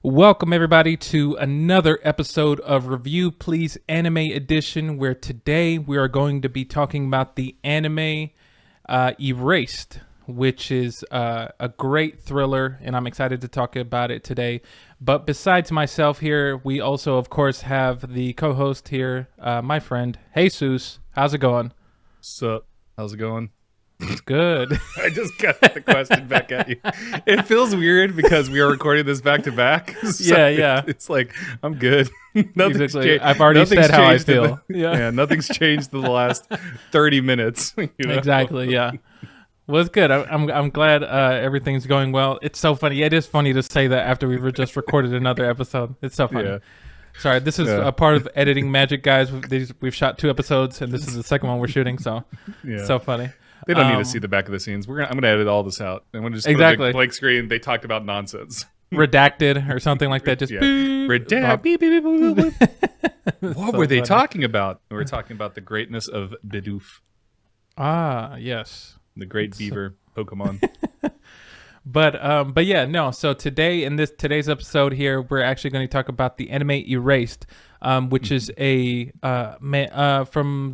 Welcome everybody to another episode of Review Please Anime Edition, where today we are going to be talking about the anime Erased, which is a great thriller, and I'm excited to talk about it today. But besides myself here, we also, of course, have the co-host here, my friend Jesus. How's it going? Sup? How's it going? It's good. I just got the question back at you. It feels weird because we are recording this back to back. Yeah. It's like, I'm good. Nothing's Exactly. I've already said how I feel. Yeah, nothing's changed in the last 30 minutes. Exactly, yeah. Well, it's good. I'm glad everything's going well. It's so funny. It is funny to say that after we've just recorded another episode. It's so funny. Yeah. Sorry, this is a part of editing magic, guys. We've shot 2 episodes, and this is the second one we're shooting, so it's so funny. They don't need to see the back of the scenes. I'm gonna edit all this out. I'm gonna just put a big blank screen. They talked about nonsense. Redacted or something like that. Just Redact. Beep, beep, beep, beep, beep, beep. What were they talking about? We were talking about the greatness of Bidoof. Ah, yes. The great beaver Pokemon. But yeah, no. So today in today's episode here, we're actually going to talk about the anime Erased, which is from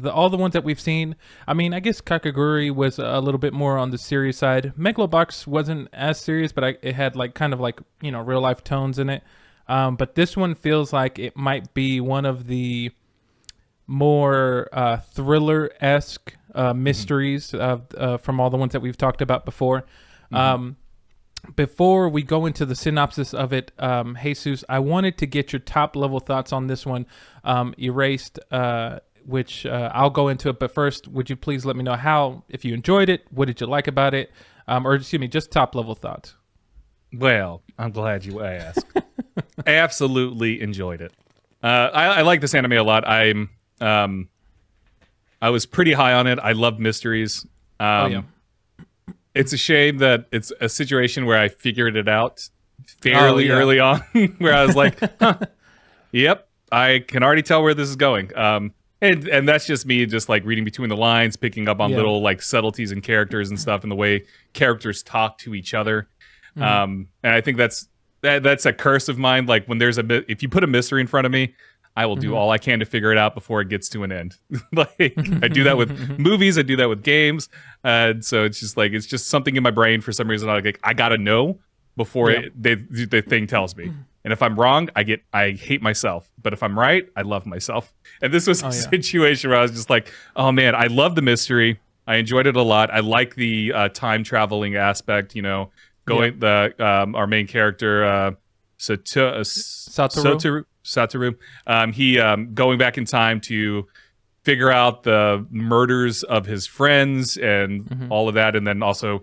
all the ones that we've seen. I mean, I guess Kakaguri was a little bit more on the serious side. Megalobox wasn't as serious, but it had kind of real life tones in it. But this one feels like it might be one of the more thriller-esque mysteries from all the ones that we've talked about before. Before we go into the synopsis of it, Jesus, I wanted to get your top level thoughts on this one, Erased, which I'll go into it. But first, would you please let me know if you enjoyed it, what did you like about it, or excuse me, just top level thoughts. Well, I'm glad you asked. I absolutely enjoyed it. I like this anime a lot. I was pretty high on it. I love mysteries. It's a shame that it's a situation where I figured it out fairly early on, where I was like, yep, I can already tell where this is going. And that's just me just reading between the lines, picking up on little subtleties in characters and stuff and the way characters talk to each other. And I think that's a curse of mine. Like when if you put a mystery in front of me, I will do all I can to figure it out before it gets to an end. I do that with movies. I do that with games. So it's just something in my brain for some reason. I gotta know before the thing tells me. And if I'm wrong, I hate myself. But if I'm right, I love myself. And this was a situation where I was just like, oh man, I love the mystery. I enjoyed it a lot. I like the time traveling aspect. Our main character Satoru, he going back in time to figure out the murders of his friends and all of that, and then also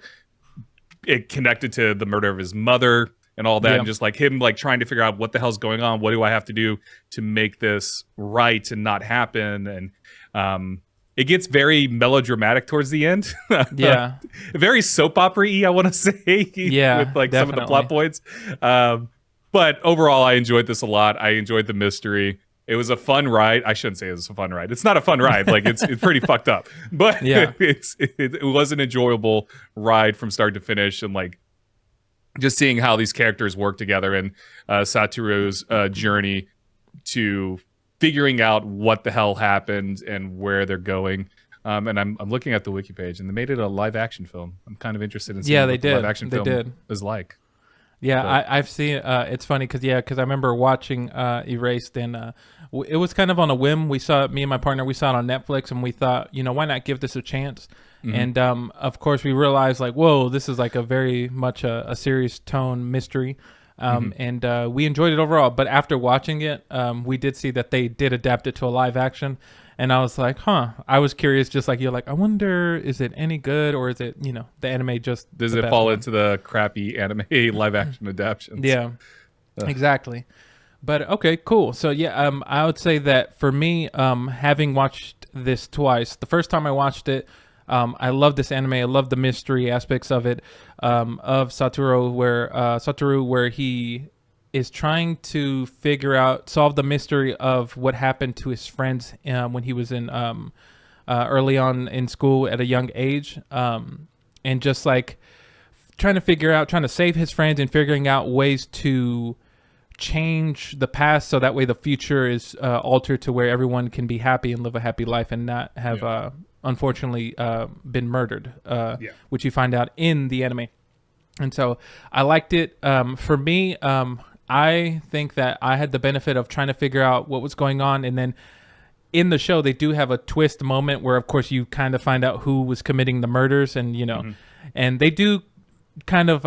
it connected to the murder of his mother and all that, and just him trying to figure out what the hell's going on, what do I have to do to make this right and not happen, and it gets very melodramatic towards the end. Very soap opera-y, I want to say, with definitely. some of the plot points. But overall, I enjoyed this a lot. I enjoyed the mystery. It was a fun ride. I shouldn't say it was a fun ride. It's not a fun ride. It's pretty fucked up. But it was an enjoyable ride from start to finish, and just seeing how these characters work together and Satoru's journey to figuring out what the hell happened and where they're going. And I'm looking at the wiki page, and they made it a live action film. I'm kind of interested in seeing what the live action film is like. Yeah, I've seen. It's funny because I remember watching Erased, and it was kind of on a whim. Me and my partner, we saw it on Netflix, and we thought, why not give this a chance? And of course, we realized whoa, this is a very much a serious tone mystery, and we enjoyed it overall. But after watching it, we did see that they did adapt it to a live action. And I was like, I was curious, just like you're I wonder, is it any good, or is it, the anime just... Does it fall into the crappy anime live action adaptations? Yeah, exactly. But okay, cool. So I would say that for me, having watched this twice, the first time I watched it, I love this anime. I love the mystery aspects of it, of Satoru, where he is trying to solve the mystery of what happened to his friends when he was in early on in school at a young age, and just trying to save his friends and figuring out ways to change the past so that way the future is altered to where everyone can be happy and live a happy life and not have unfortunately been murdered, which you find out in the anime. And so I liked it. For me, I think that I had the benefit of trying to figure out what was going on, and then in the show they do have a twist moment where of course you kind of find out who was committing the murders, and and they do kind of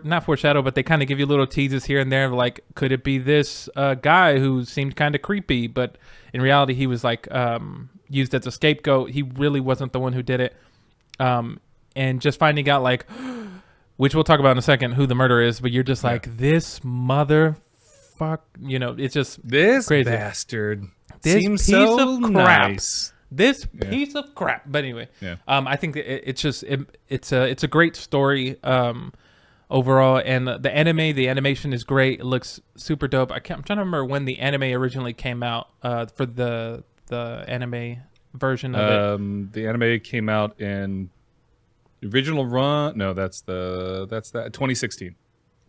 not foreshadow, but they kind of give you little teases here and there, like could it be this guy who seemed kind of creepy, but in reality he was like used as a scapegoat. He really wasn't the one who did it. And just finding out, like, which we'll talk about in a second, who the murderer is, but you're just like, this motherfucker, it's just this crazy bastard. This seems piece so of crap. nice. This piece of crap. But anyway, I think that it's a great story overall, and the animation is great. It looks super dope. I'm trying to remember when the anime originally came out for the anime version of it. The anime came out in original run. No, that's 2016.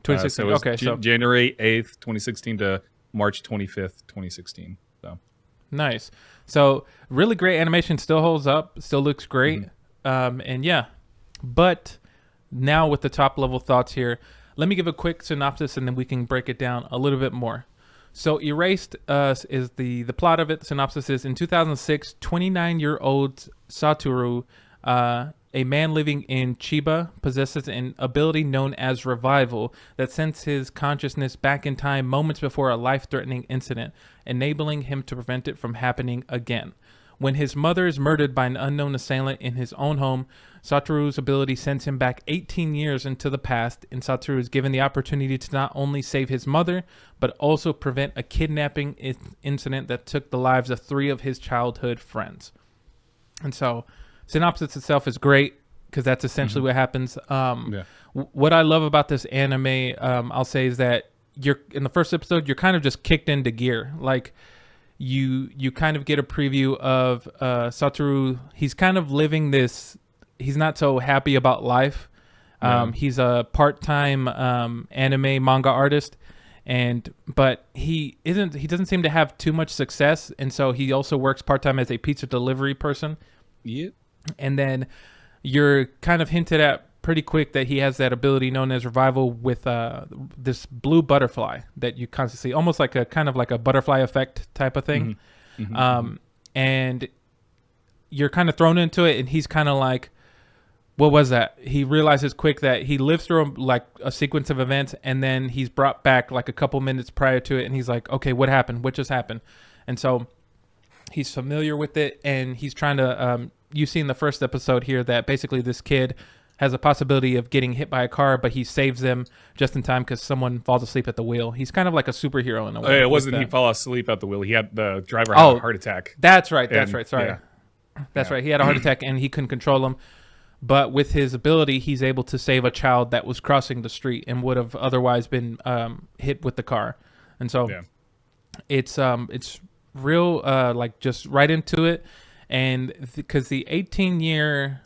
2016. Okay, so January 8th, 2016 to March 25th, 2016. So nice. So really great animation, still holds up, still looks great. And yeah, but now with the top level thoughts here, let me give a quick synopsis and then we can break it down a little bit more. So Erased is the plot of it. The synopsis is, in 2006, 29-year-old Satoru, a man living in Chiba, possesses an ability known as Revival that sends his consciousness back in time moments before a life-threatening incident, enabling him to prevent it from happening again. When his mother is murdered by an unknown assailant in his own home, Satoru's ability sends him back 18 years into the past, and Satoru is given the opportunity to not only save his mother, but also prevent a kidnapping incident that took the lives of 3 of his childhood friends. And so, synopsis itself is great, because that's essentially what happens. What I love about this anime, I'll say, is that you're in the first episode, you're kind of just kicked into gear. Like, you kind of get a preview of Satoru. He's kind of living this, he's not so happy about life. He's a part-time anime manga artist, but he doesn't seem to have too much success, and so he also works part-time as a pizza delivery person. Yep. And then you're kind of hinted at pretty quick that he has that ability known as Revival with this blue butterfly that you constantly see, almost like a kind of like a butterfly effect type of thing. And you're kind of thrown into it, and he's kind of like, what was that? He realizes quick that he lives through like a sequence of events, and then he's brought back like a couple minutes prior to it, and he's like, okay, what happened? What just happened? And so he's familiar with it, and he's trying to you see in the first episode here that basically this kid has a possibility of getting hit by a car, but he saves them just in time because someone falls asleep at the wheel. He's kind of like a superhero in a way. It wasn't he fall asleep at the wheel. He had the driver had a heart attack. That's right. Sorry. Yeah. That's right. He had a heart attack and he couldn't control him. But with his ability, he's able to save a child that was crossing the street and would have otherwise been hit with the car. And so it's real, like just right into it. And because the 18-year,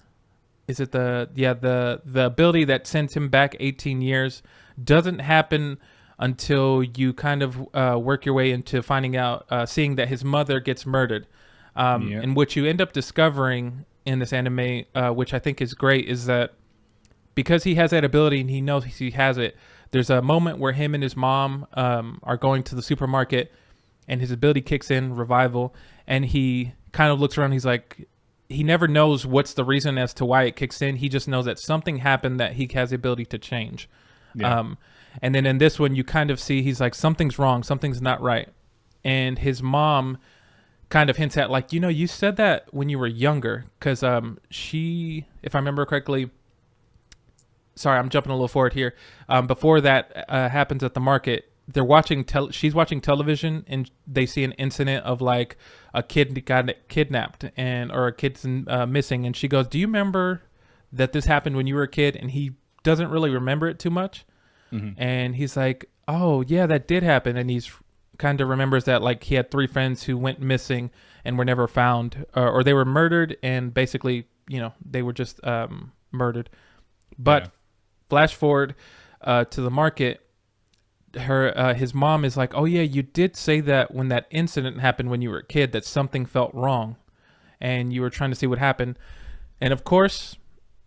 is it the ability that sends him back 18 years doesn't happen until you kind of work your way into finding out, seeing that his mother gets murdered. And what you end up discovering in this anime, which I think is great, is that because he has that ability and he knows he has it, there's a moment where him and his mom are going to the supermarket and his ability kicks in, Revival, and he kind of looks around. He's like, he never knows what's the reason as to why it kicks in. He just knows that something happened that he has the ability to change. And then in this one, you kind of see he's like, something's wrong, something's not right. And his mom kind of hints at, like, you said that when you were younger, because she, if I remember correctly, sorry, I'm jumping a little forward here. Before that happens at the market, they're watching she's watching television, and they see an incident of like a kid got kidnapped or a kid's missing, and she goes, do you remember that this happened when you were a kid? And he doesn't really remember it too much. And he's like, oh yeah, that did happen. And he's kind of remembers that like he had 3 friends who went missing and were never found, or they were murdered, and basically they were just murdered. But flash forward to the market, his mom is like, oh yeah, you did say that when that incident happened when you were a kid, that something felt wrong, and you were trying to see what happened. And of course,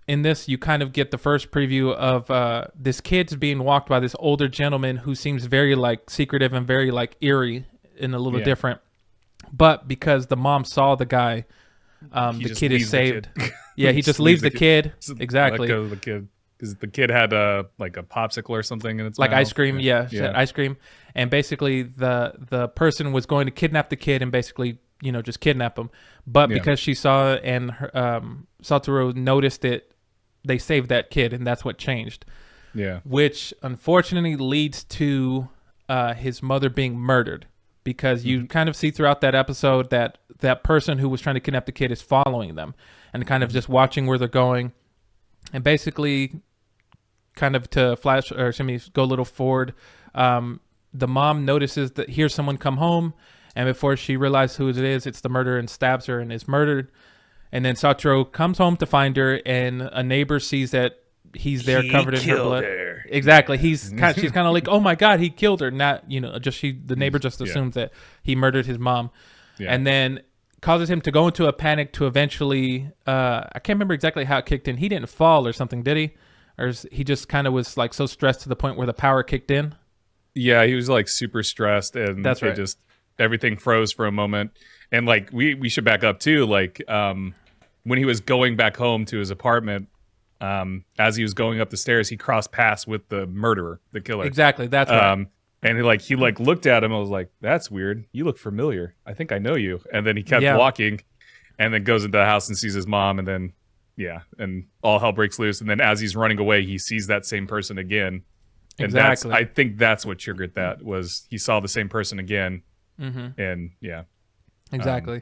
in this, you kind of get the first preview of this kid's being walked by this older gentleman who seems very like secretive and very like eerie and a little different. But because the mom saw the guy, the kid is saved. Yeah, he just leaves the kid. Exactly. Let go of the kid. Because the kid had like a popsicle or something in its like mouth. ice cream. Yeah, she had ice cream. And basically the person was going to kidnap the kid and basically, just kidnap him. But because she saw and Satoru noticed it, they saved that kid, and that's what changed. Yeah. Which unfortunately leads to his mother being murdered, because you kind of see throughout that episode that that person who was trying to kidnap the kid is following them and kind of just watching where they're going. And basically, kind of to go a little forward, the mom notices that hears someone come home, and before she realizes who it is, it's the murderer, and stabs her and is murdered. And then Satoru comes home to find her, and a neighbor sees that he's there covered in her blood. Exactly. She's kind of like, oh my God, he killed her. Not, the neighbor just assumes that he murdered his mom. Yeah. And then causes him to go into a panic to eventually, I can't remember exactly how it kicked in. He didn't fall or something, did he? Or he just kind of was like so stressed to the point where the power kicked in? Yeah, he was like super stressed, and that's right. Everything froze for a moment. And like we should back up too, like when he was going back home to his apartment, as he was going up the stairs, he crossed paths with the murderer, the killer. Exactly, that's right. And he looked at him. I was like, "That's weird. You look familiar. I think I know you." And then he kept walking, and then goes into the house and sees his mom. And then, and all hell breaks loose. And then as he's running away, he sees that same person again. And exactly. I think that's what triggered that, was he saw the same person again. Mm-hmm. And exactly.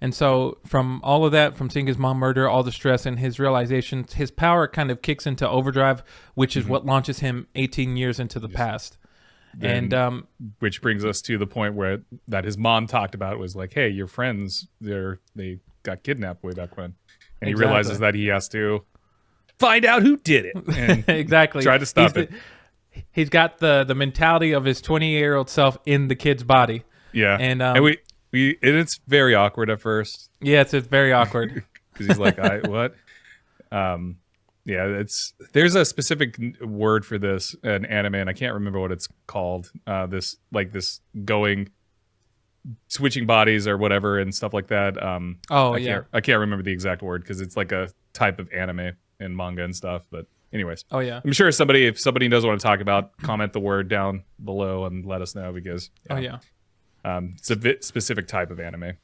And so from all of that, from seeing his mom murder, all the stress and his realizations, his power kind of kicks into overdrive, which is what launches him 18 years into the past. And which brings us to the point where that his mom talked about, was like, hey, your friends, they got kidnapped way back when. And he realizes that he has to find out who did it. And exactly. Try to stop it. He's got the mentality of his 20-year-old self in the kid's body. Yeah. And it's very awkward at first. Yeah, it's very awkward. Because he's like, what? There's a specific word for this in anime, and I can't remember what it's called. This switching bodies or whatever and stuff like that. I can't remember the exact word, because it's like a type of anime and manga and stuff. But anyways, I'm sure if somebody knows what I'm talking about, comment the word down below and let us know, because it's a bit specific type of anime.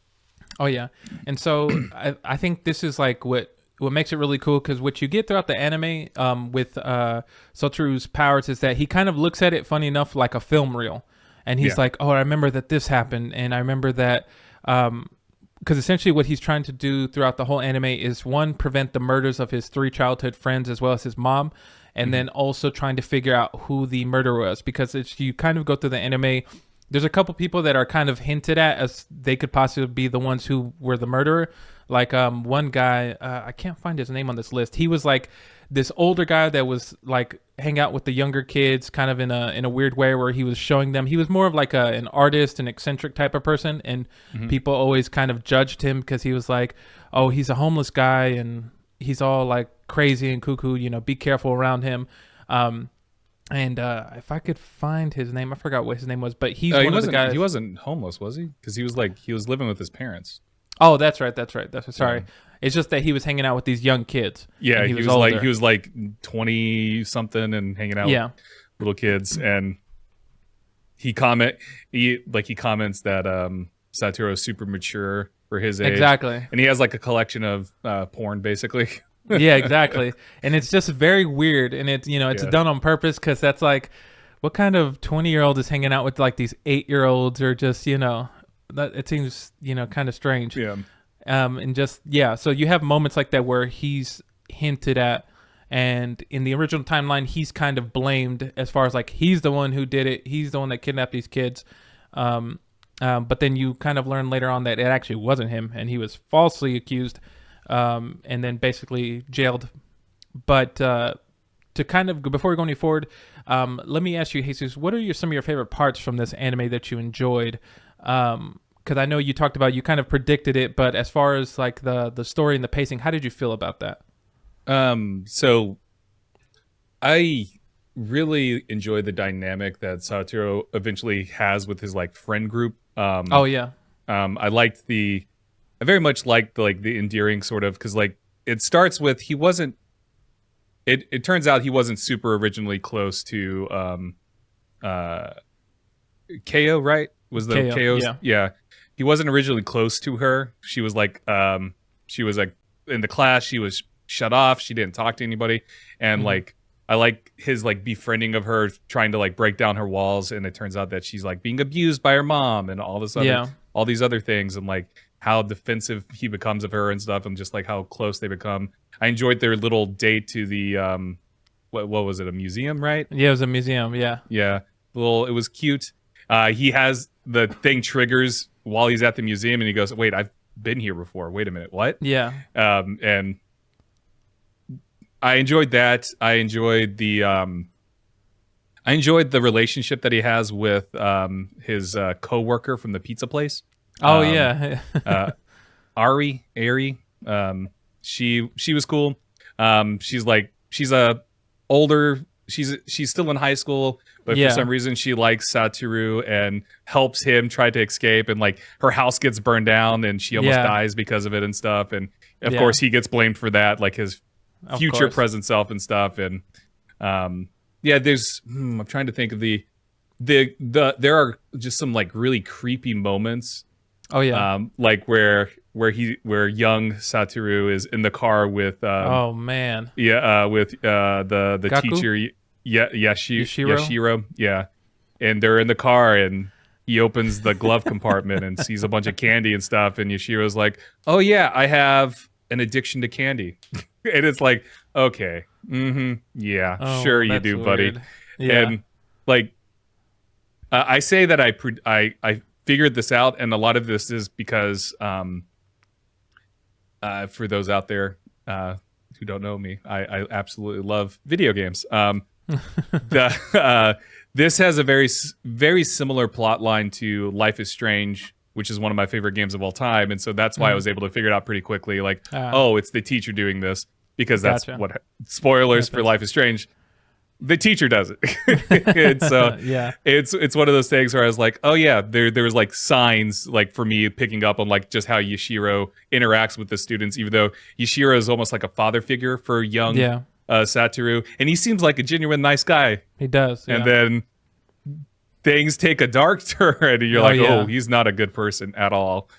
Oh yeah, and so I think this is like what makes it really cool, because what you get throughout the anime with Satoru's powers is that he kind of looks at it, funny enough, like a film reel, and he's like, oh, I remember that this happened, and I remember that because essentially what he's trying to do throughout the whole anime is, one, prevent the murders of his 3 childhood friends as well as his mom, and then also trying to figure out who the murderer was, because you kind of go through the anime. There's a couple people that are kind of hinted at as they could possibly be the ones who were the murderer. Like one guy, I can't find his name on this list. He was like this older guy that was like hang out with the younger kids, kind of in a weird way, where he was showing them. He was more of like an artist, an eccentric type of person, and people always kind of judged him because he was like, oh, he's a homeless guy and he's all like crazy and cuckoo. Be careful around him. And if I could find his name, I forgot what his name was, but he's one of the guys. He wasn't homeless, was he? Because he was living with his parents. Oh, that's right. Sorry. It's just that he was hanging out with these young kids. Yeah, he was like 20 something and hanging out with little kids, and he comments that Satoru is super mature for his age. Exactly. And he has like a collection of porn, basically. Yeah, exactly. And it's just very weird, and it's done on purpose, because that's like, what kind of 20-year-old is hanging out with like these 8-year-olds, or just that it seems kind of strange. And just so you have moments like that where he's hinted at, and in the original timeline he's kind of blamed as far as like he's the one who did it, he's the one that kidnapped these kids, but then you kind of learn later on that it actually wasn't him, and he was falsely accused, and then basically jailed. But to kind of before we go any forward, let me ask you, Jesus, what are some of your favorite parts from this anime that you enjoyed? Because I know you talked about you kind of predicted it, but as far as like the story and the pacing, how did you feel about that? So I really enjoy the dynamic that Satoru eventually has with his like friend group. Oh yeah, I very much liked the endearing sort of, because like it starts with he wasn't. It turns out he wasn't super originally close to KO, right? Was the KO's? Yeah. He wasn't originally close to her. She was like in the class. She was shut off. She didn't talk to anybody, and like I like his like befriending of her, trying to like break down her walls, and it turns out that she's like being abused by her mom and all these other things, and like how defensive he becomes of her and stuff, and just like how close they become. I enjoyed their little date to the what was it, a museum, right? Yeah, it was a museum. Yeah, it was cute. He has the thing triggers while he's at the museum, and he goes, "Wait, I've been here before. Wait a minute, what?" Yeah. And I enjoyed that. I enjoyed the relationship that he has with his coworker from the pizza place. Oh yeah. Ari. She was cool. She's still in high school, but for some reason she likes Satoru and helps him try to escape, and like her house gets burned down and she almost dies because of it and stuff, and of course he gets blamed for that, like his future present self and stuff. And there's I'm trying to think of there are just some like really creepy moments. Oh yeah. Like where young Satoru is in the car with oh man. Yeah, with the Gaku? teacher Yashiro. Yeah. And they're in the car and he opens the glove compartment and sees a bunch of candy and stuff, and Yashiro's like, "Oh yeah, I have an addiction to candy." And it's like, okay. Yeah, oh, sure you do, buddy. Weird. Yeah. And like I say that I figured this out, and a lot of this is because for those out there who don't know me, I absolutely love video games. This has a very, very similar plot line to Life is Strange, which is one of my favorite games of all time, and so that's why I was able to figure it out pretty quickly. Like, it's the teacher doing this, because that's what. Spoilers for Life is Strange. The teacher does it. And so it's one of those things where I was like, oh yeah, there was like signs like for me picking up on like just how Yashiro interacts with the students, even though Yashiro is almost like a father figure for young Satoru, and he seems like a genuine nice guy. He does. And then things take a dark turn, and you're oh, he's not a good person at all.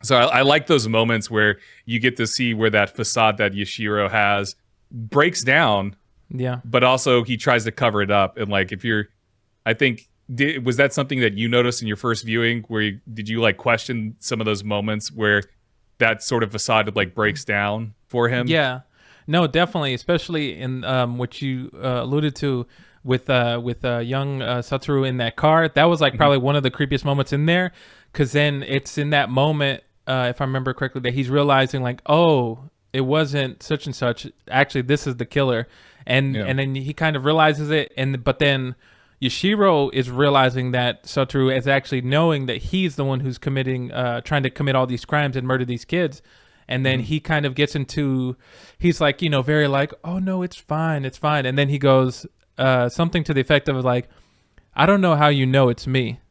So I like those moments where you get to see where that facade that Yashiro has breaks down. Yeah. But also he tries to cover it up. And like, was that something that you noticed in your first viewing, where did you like question some of those moments where that sort of facade like breaks down for him? Yeah. No, definitely. Especially in what you alluded to with young Satoru in that car. That was like probably one of the creepiest moments in there. Cause then it's in that moment, if I remember correctly, that he's realizing like, oh, it wasn't such and such. Actually, this is the killer. And then he kind of realizes it. But then Yashiro is realizing that Satoru is actually knowing that he's the one who's trying to commit all these crimes and murder these kids. And then he kind of gets he's like, very like, oh no, it's fine. It's fine. And then he goes something to the effect of like, I don't know how you know it's me.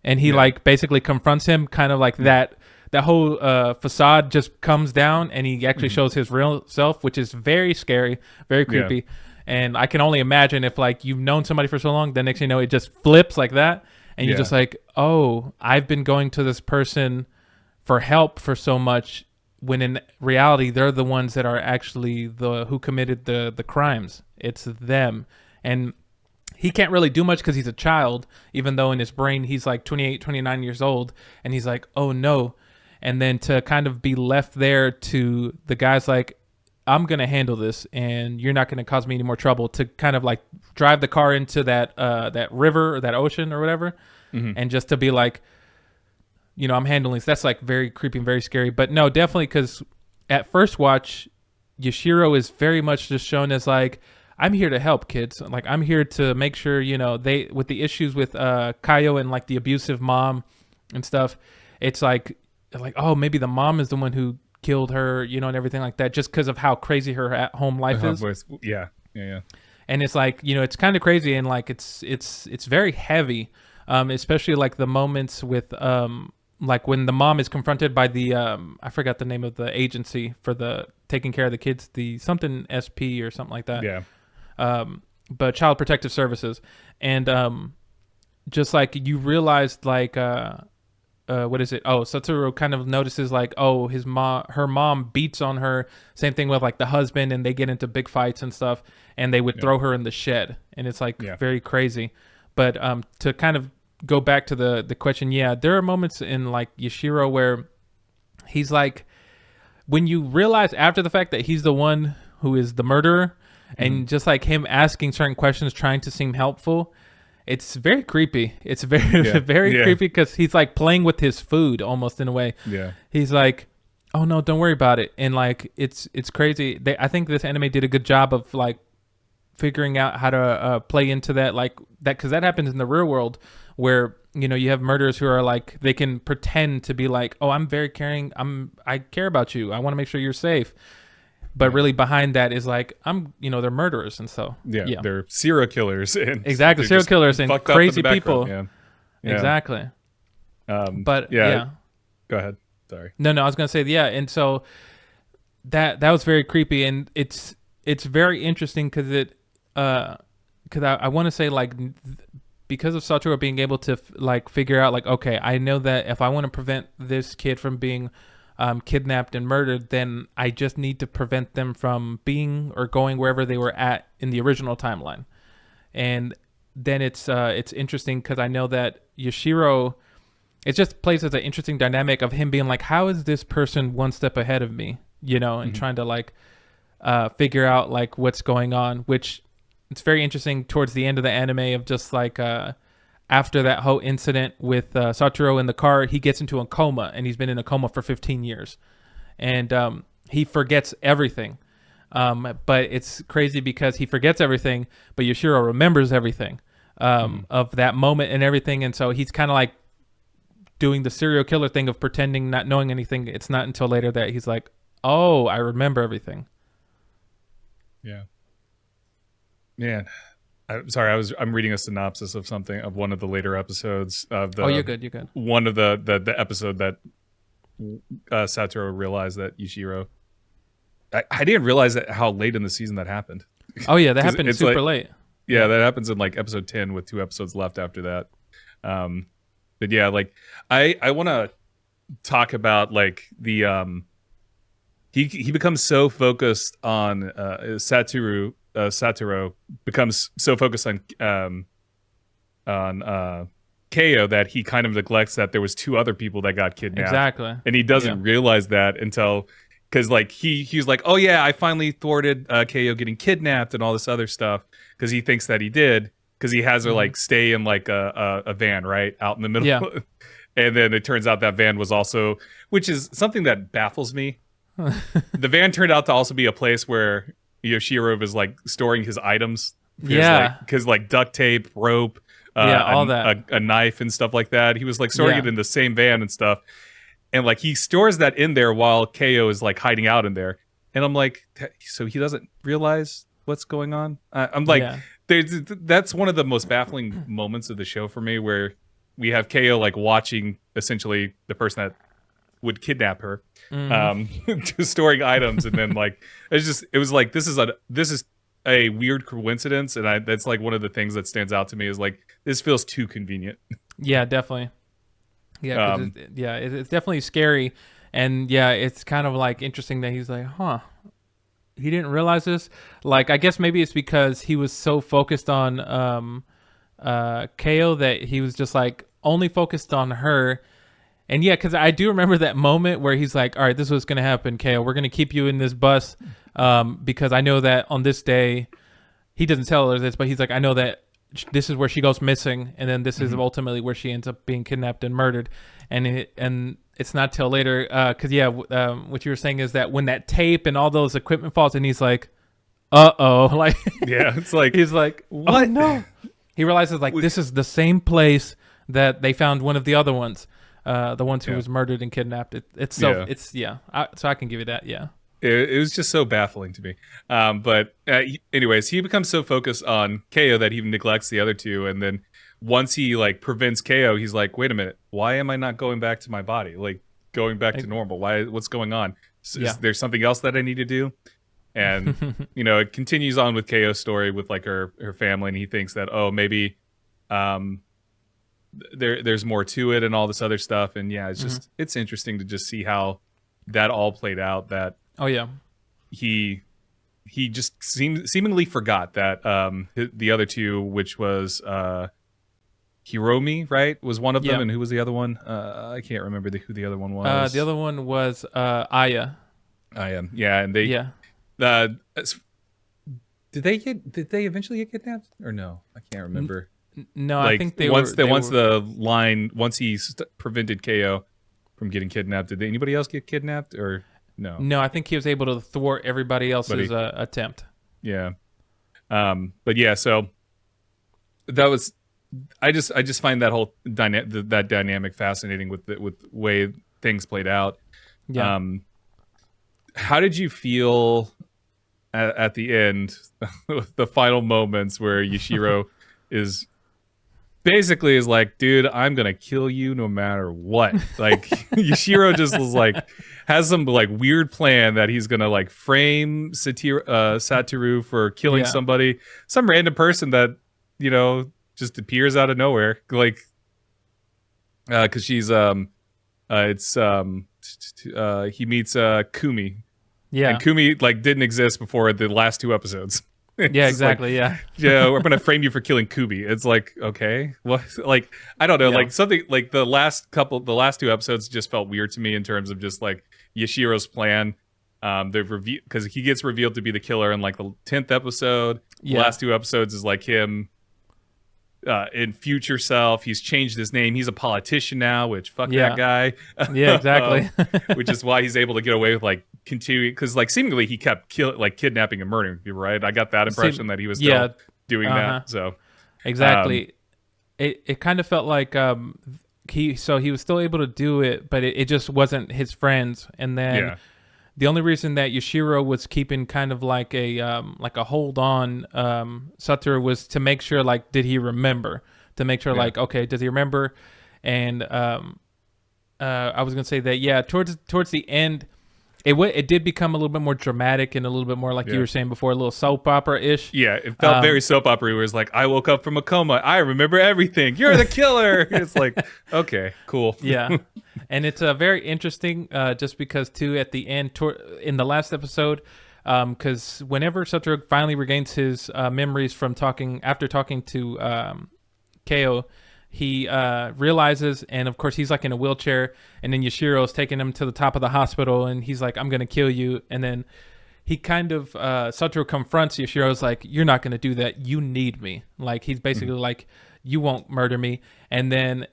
And he like basically confronts him, kind of like that whole facade just comes down, and he actually shows his real self, which is very scary, very creepy. Yeah. And I can only imagine if like you've known somebody for so long, the next thing you know, it just flips like that. And you're just like, oh, I've been going to this person for help for so much, when in reality, they're the ones that are actually who committed the crimes. It's them. And he can't really do much because he's a child, even though in his brain he's like 28, 29 years old. And he's like, oh no. And then to kind of be left there to the guys like, I'm going to handle this and you're not going to cause me any more trouble, to kind of like drive the car into that river or that ocean or whatever. And just to be like, I'm handling this. That's like very creepy and very scary. But no, definitely, because at first watch, Yashiro is very much just shown as like, I'm here to help kids. Like, I'm here to make sure, they, with the issues with Kaio and like the abusive mom and stuff, it's like, oh, maybe the mom is the one who killed her, and everything like that, just because of how crazy her at home life is. Yeah. And it's like, it's kind of crazy, and like it's very heavy, especially like the moments with like when the mom is confronted by the I forgot the name of the agency for the taking care of the kids, the something SP or something like that. Yeah. But Child Protective Services, and just like you realized like what is it? Oh, Satoru kind of notices like, oh, her mom beats on her. Same thing with like the husband, and they get into big fights and stuff, and they would throw her in the shed, and it's like very crazy. But to kind of go back to the question, there are moments in like Yashiro where he's like, when you realize after the fact that he's the one who is the murderer, and just like him asking certain questions, trying to seem helpful. It's very creepy. It's very, very creepy because he's like playing with his food almost in a way. Yeah. He's like, oh no, don't worry about it. And like, it's crazy. I think this anime did a good job of like figuring out how to play into that, like that, because that happens in the real world where, you have murderers who are like, they can pretend to be like, oh, I'm very caring. I care about you. I want to make sure you're safe. But really behind that is like, they're murderers. And so, they're serial killers. And exactly. Serial killers and crazy people. Yeah. Exactly. But Go ahead. Sorry. No, I was going to say, And so that was very creepy. And it's very interesting because I want to say like, because of Satoru being able to like figure out like, okay, I know that if I want to prevent this kid from being kidnapped and murdered, then I just need to prevent them from being or going wherever they were at in the original timeline. And then it's interesting because I know that Yashiro, it just plays as an interesting dynamic of him being like, how is this person one step ahead of me, and trying to like figure out like what's going on, which it's very interesting towards the end of the anime of just like after that whole incident with Satoru in the car, he gets into a coma, and he's been in a coma for 15 years. And he forgets everything. But it's crazy because he forgets everything, but Yashiro remembers everything of that moment and everything. And so he's kind of like doing the serial killer thing of pretending not knowing anything. It's not until later that he's like, oh, I remember everything. Yeah. Man. I'm sorry, I'm reading a synopsis of one of the later episodes of the. Oh, you're good. One of the episode that Satoru realized that Yashiro. I didn't realize how late in the season that happened. Oh yeah, that happened super late. Yeah, that happens in like episode 10 with 2 episodes left after that. But yeah, like I want to talk about like the he becomes so focused on Satoru becomes so focused on Kaio that he kind of neglects that there was 2 other people that got kidnapped. Exactly. And he doesn't realize that until, because like he's like, oh yeah, I finally thwarted Kaio getting kidnapped and all this other stuff, because he thinks that he did, because he has her like stay in like a van right out in the middle. Yeah. And then it turns out that van was also, which is something that baffles me. The van turned out to also be a place where Yoshiro was like storing his items. Because like duct tape, rope, all that, a knife and stuff like that. He was like storing it in the same van and stuff. And like he stores that in there while Kaio is like hiding out in there. And I'm like, so he doesn't realize what's going on? I'm like, that's one of the most baffling moments of the show for me, where we have Kaio like watching essentially the person that would kidnap her, just storing items, and then like it was like this is a weird coincidence, and that's like one of the things that stands out to me is like this feels too convenient. Yeah, definitely. Yeah, it's definitely scary, and it's kind of like interesting that he's like, he didn't realize this. Like, I guess maybe it's because he was so focused on Kaio that he was just like only focused on her. And because I do remember that moment where he's like, all right, this is what's going to happen, Kaio. We're going to keep you in this bus because I know that on this day, he doesn't tell her this, but he's like, I know that this is where she goes missing, and then this is ultimately where she ends up being kidnapped and murdered. And it's not till later. Because what you were saying is that when that tape and all those equipment falls, and he's like, "Uh-oh!" Like, yeah, it's like he's like, "What? Oh, no!" He realizes like this is the same place that they found one of the other ones, the ones who was murdered and kidnapped. So I can give you that. Yeah. It was just so baffling to me. But anyways, he becomes so focused on KO that he neglects the other two. And then once he like prevents KO, he's like, wait a minute, why am I not going back to my body? Like going back to normal? What's going on? Is there something else that I need to do? And, it continues on with KO's story with like her family. And he thinks that, maybe there's more to it and all this other stuff. And yeah, it's just, it's interesting to just see how that all played out, that, oh yeah, he just seemingly forgot that the other two, which was Hiromi, right, was one of them, and who was the other one? I can't remember who the other one was. The other one was Aya. Aya, yeah, and they did they eventually get kidnapped or no? I can't remember. No, like, I think they once he prevented KO from getting kidnapped. Did anybody else get kidnapped or? No, I think he was able to thwart everybody else's attempt. Yeah, but yeah, so that was. I just find that whole that dynamic fascinating with the way things played out. Yeah. How did you feel at the end, the final moments where Yashiro is like, dude, I'm gonna kill you no matter what. Like Yashiro just was like, has some like weird plan that he's gonna like frame Satoru for killing somebody, some random person that just appears out of nowhere, like because she's he meets Kumi, and Kumi like didn't exist before the last two episodes. Yeah, exactly. Like, yeah, we're gonna frame you for killing Kubi. It's like, okay, what? Like, I don't know. Like something like the last two episodes just felt weird to me in terms of just like Yashiro's plan. They've revealed because he gets revealed to be the killer in like the 10th episode. The last two episodes is like him in future self. He's changed his name. He's a politician now, which fuck that guy. Yeah, exactly. Which is why he's able to get away with like continuing, because like seemingly he kept kidnapping and murdering people, right? I got that impression that he was still doing that. So exactly. It kind of felt like he was still able to do it, but it just wasn't his friends. And then the only reason that Yashiro was keeping kind of like a hold on Satoru was to make sure, like, did he remember? To make sure, like, okay, does he remember? And I was gonna say that towards the end, it did become a little bit more dramatic and a little bit more like you were saying before, a little soap opera-ish. Yeah, it felt very soap opera. Where it's like, I woke up from a coma. I remember everything. You're the killer. It's like, okay, cool. Yeah, and it's very interesting just because, too, at the end, in the last episode, because whenever Satoru finally regains his memories from talking to KO, he realizes, and of course he's like in a wheelchair, and then Yashiro's taking him to the top of the hospital, and he's like, I'm gonna kill you. And then he kind of Satoru confronts Yashiro's like, you're not gonna do that, you need me. Like, he's basically like, you won't murder me. And then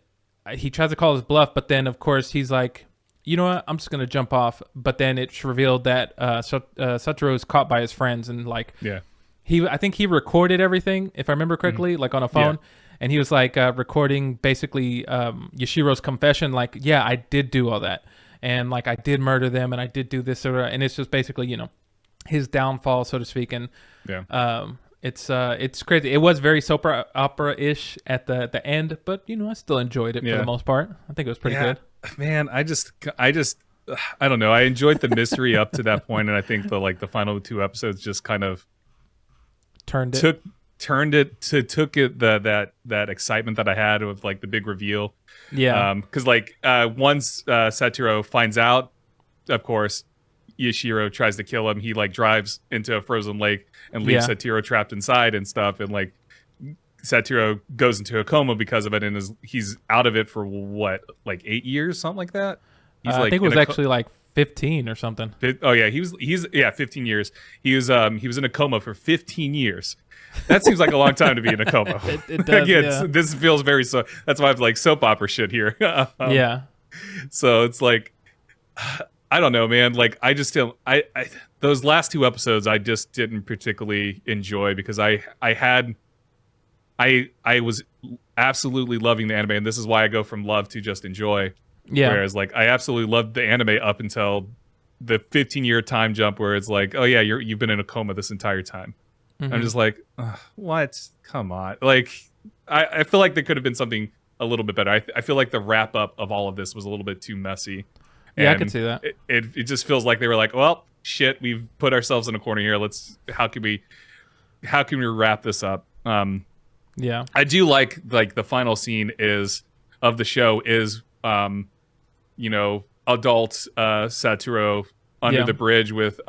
he tries to call his bluff, but then of course he's like, you know what, I'm just gonna jump off. But then it's revealed that Satoru is caught by his friends, and like I think he recorded everything, if I remember correctly, like on a phone. And he was like recording basically Yashiro's confession, like, yeah, I did do all that, and like I did murder them, and I did do this, and it's just basically his downfall, so to speak. And it's crazy. It was very soap opera-ish at the end, but I still enjoyed it for the most part. I think it was pretty good. Man, I don't know. I enjoyed the mystery up to that point, and I think the final two episodes just kind of took that excitement that I had with like the big reveal. Because once Satoru finds out, of course Yashiro tries to kill him. He like drives into a frozen lake and leaves Satoru trapped inside and stuff, and like Satoru goes into a coma because of it, and he's out of it for what, like 8 years, something like that. I think it was actually like 15 or something. Oh yeah, he's 15 years. He was in a coma for 15 years. That seems like a long time to be in a coma. It does. This feels very so. That's why I have like soap opera shit here. So it's like, I don't know, man. Like, I just don't. Those last two episodes, I just didn't particularly enjoy because I was absolutely loving the anime, and this is why I go from love to just enjoy. Yeah. Whereas, like, I absolutely loved the anime up until the 15-year time jump, where it's like, oh yeah, you've been in a coma this entire time. Mm-hmm. I'm just like, what? Come on. Like, I feel like there could have been something a little bit better. I feel like the wrap up of all of this was a little bit too messy. Yeah, And I could see that. It just feels like they were like, well, shit, we've put ourselves in a corner here. How can we wrap this up? Yeah. I do like the final scene of the show is adult Satoru under the bridge with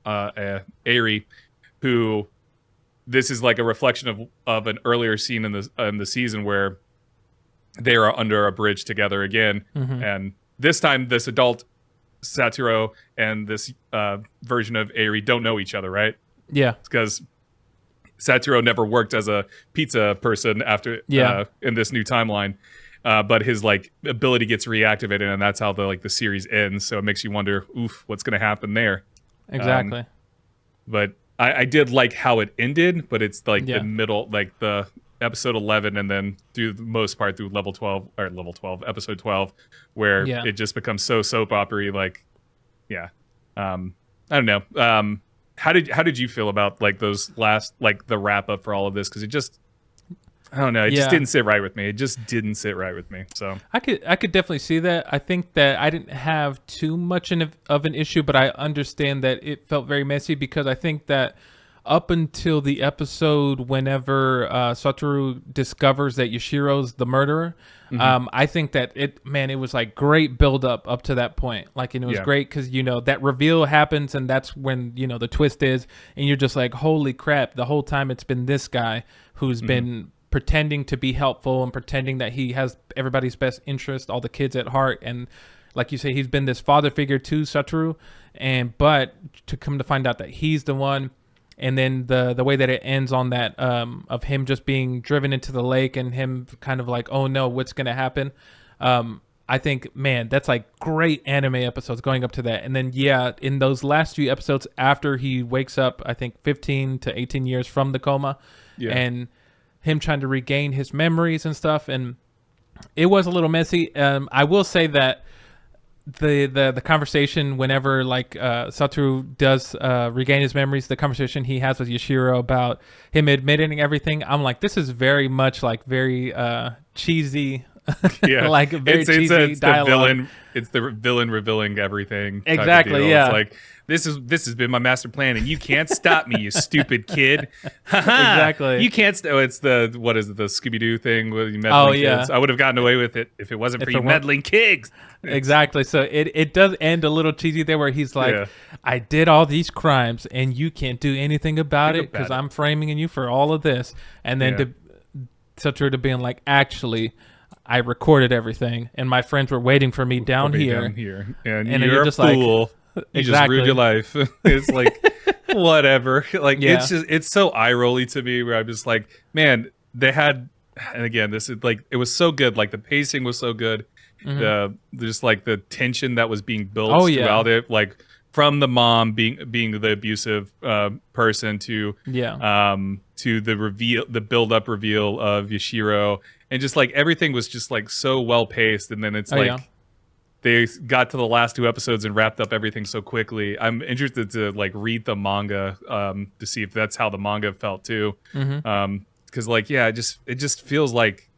Eri, who this is like a reflection of an earlier scene in the season where they are under a bridge together again, and this time this adult Satoru and this version of Eri don't know each other, right? Yeah, because Satoru never worked as a pizza person after in this new timeline. But his like ability gets reactivated, and that's how the series ends. So it makes you wonder, what's going to happen there? Exactly. But I did like how it ended, but it's like the middle, like the episode 11, and then through the most part through episode 12, where it just becomes so soap opera-y. Like, I don't know. How did you feel about like those last the wrap up for all of this? Because it just, I don't know. It just didn't sit right with me. It just didn't sit right with me. So I could definitely see that. I think that I didn't have too much of an issue, but I understand that it felt very messy because I think that up until the episode whenever Satoru discovers that Yashiro's the murderer, I think that it was like great build up to that point. Like, and it was great because, that reveal happens and that's when, the twist is, and you're just like, holy crap, the whole time it's been this guy who's been pretending to be helpful and pretending that he has everybody's best interest, all the kids at heart. And like you say, he's been this father figure to Satoru, but to come to find out that he's the one. And then the way that it ends on that of him just being driven into the lake and him kind of like, oh no, what's going to happen? I think, man, that's like great anime episodes going up to that. And then, in those last few episodes after he wakes up, I think 15 to 18 years from the coma and him trying to regain his memories and stuff. And it was a little messy. I will say that the conversation whenever Satoru does regain his memories, the conversation he has with Yashiro about him admitting everything, I'm like, this is very much like very cheesy, like very cheesy dialogue. It's the villain revealing everything. Exactly. Yeah. It's like, this has been my master plan, and you can't stop me, you stupid kid. Exactly. You can't. It's the Scooby Doo thing with you meddling kids. I would have gotten away with it if it wasn't for you meddling kids. Exactly. So it does end a little cheesy there, where he's like, I did all these crimes, and you can't do anything about it because I'm framing you for all of this. And then Satoru to being like, actually, I recorded everything, and my friends were waiting for me down here. And you're just a fool. Like, you just ruined your life. It's like, whatever. Like, it's so eye rolly to me, where I'm just like, man, they had, and again, this is like, it was so good. Like, the pacing was so good. Just like the tension that was being built throughout it, like from the mom being the abusive person to the reveal, the build up reveal of Yashiro, and just like everything was just like so well paced. And then it's they got to the last two episodes and wrapped up everything so quickly. I'm interested to like read the manga to see if that's how the manga felt too. Because it just feels like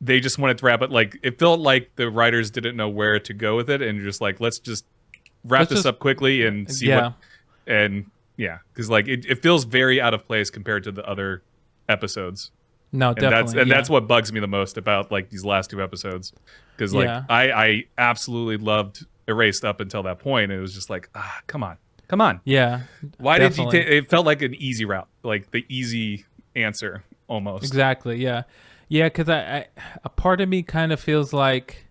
they just wanted to wrap it. Like, it felt like the writers didn't know where to go with it, and just like, let's just wrap this up quickly and see what. And because like it feels very out of place compared to the other episodes. No, definitely. That's what bugs me the most about like these last two episodes, because like I absolutely loved Erased up until that point. And it was just like, come on. Yeah. Why did you take? It felt like an easy route, like the easy answer almost. Exactly. Yeah. Yeah, because a part of me kind of feels like,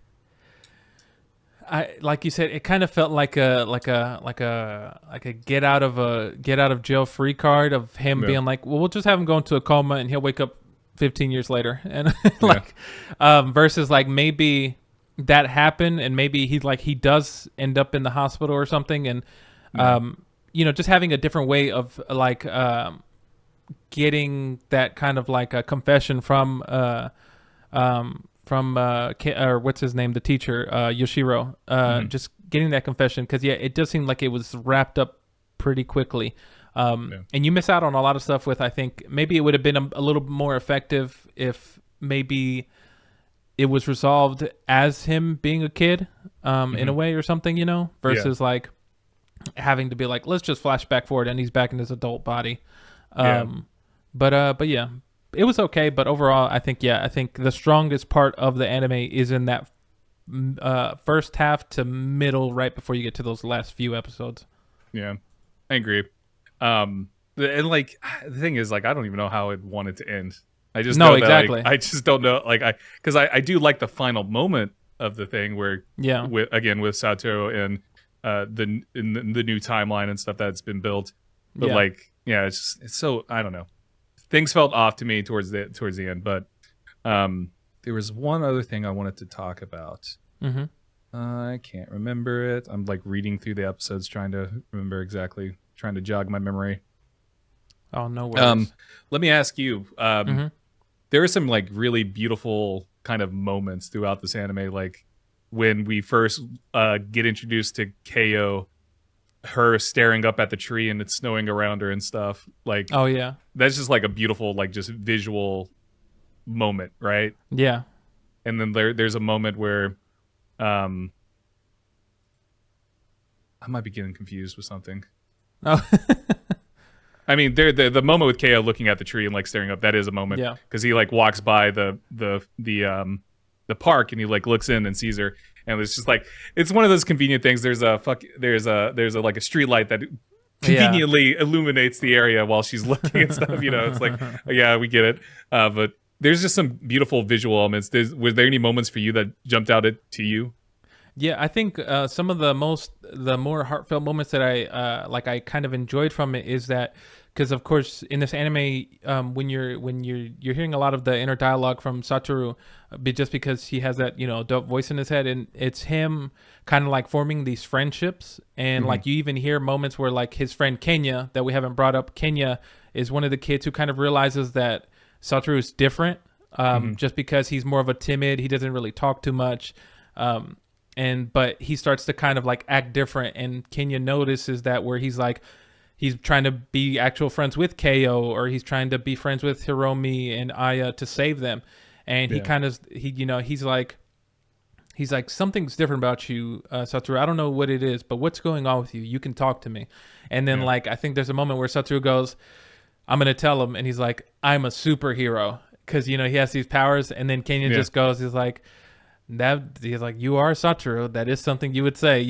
like you said, it kind of felt like a get out of jail free card of him being like, well, we'll just have him go into a coma and he'll wake up 15 years later, and versus like maybe that happen, and maybe he does end up in the hospital or something, and just having a different way of getting that kind of like a confession from or what's his name, the teacher, Yoshiro, just getting that confession, because it does seem like it was wrapped up pretty quickly. And you miss out on a lot of stuff with, I think maybe it would have been a little more effective if maybe it was resolved as him being a kid, in a way or something, versus like having to be like, let's just flash back forward and he's back in his adult body. But yeah, it was okay. But overall, I think the strongest part of the anime is in that first half to middle, right before you get to those last few episodes. Yeah, I agree. And like the thing is, like, I don't even know how it wanted to end. I just know exactly. I just don't know, like, because I do like the final moment of the thing where with Satoru and the new timeline and stuff that's been built, but it's so, I don't know, things felt off to me towards the end. But there was one other thing I wanted to talk about. I can't remember it. I'm like reading through the episodes trying to remember exactly, trying to jog my memory. Oh, no worries. Let me ask you, there are some like really beautiful kind of moments throughout this anime, like when we first get introduced to KO, her staring up at the tree and it's snowing around her and stuff. Like, oh yeah, that's just like a beautiful, like, just visual moment, right? Yeah. And then there's a moment where I might be getting confused with something. Oh. I mean, the moment with KO looking at the tree and like staring up, that is a moment. Yeah. Because he like walks by the park and he like looks in and sees her, and it's just like, it's one of those convenient things. There's a like a street light that conveniently illuminates the area while she's looking and stuff. It's like, yeah, we get it. But there's just some beautiful visual elements. Was there any moments for you that jumped out to you? Yeah, I think some of the more heartfelt moments that I kind of enjoyed from it is that, because of course in this anime, when you're hearing a lot of the inner dialogue from Satoru, just because he has that adult voice in his head, and it's him kind of like forming these friendships, and like you even hear moments where like his friend Kenya, that we haven't brought up, Kenya is one of the kids who kind of realizes that Satoru is different, just because he's more of a timid, he doesn't really talk too much. But he starts to kind of like act different, and Kenya notices that, where he's trying to be actual friends with KO, or he's trying to be friends with Hiromi and Aya to save them. And he's like, something's different about you, Satoru. I don't know what it is, but what's going on with you? You can talk to me. And then I think there's a moment where Satoru goes, I'm going to tell him. And he's like, I'm a superhero. Cause he has these powers. And then Kenya just goes, he's like, you are Satoru. That is something you would say,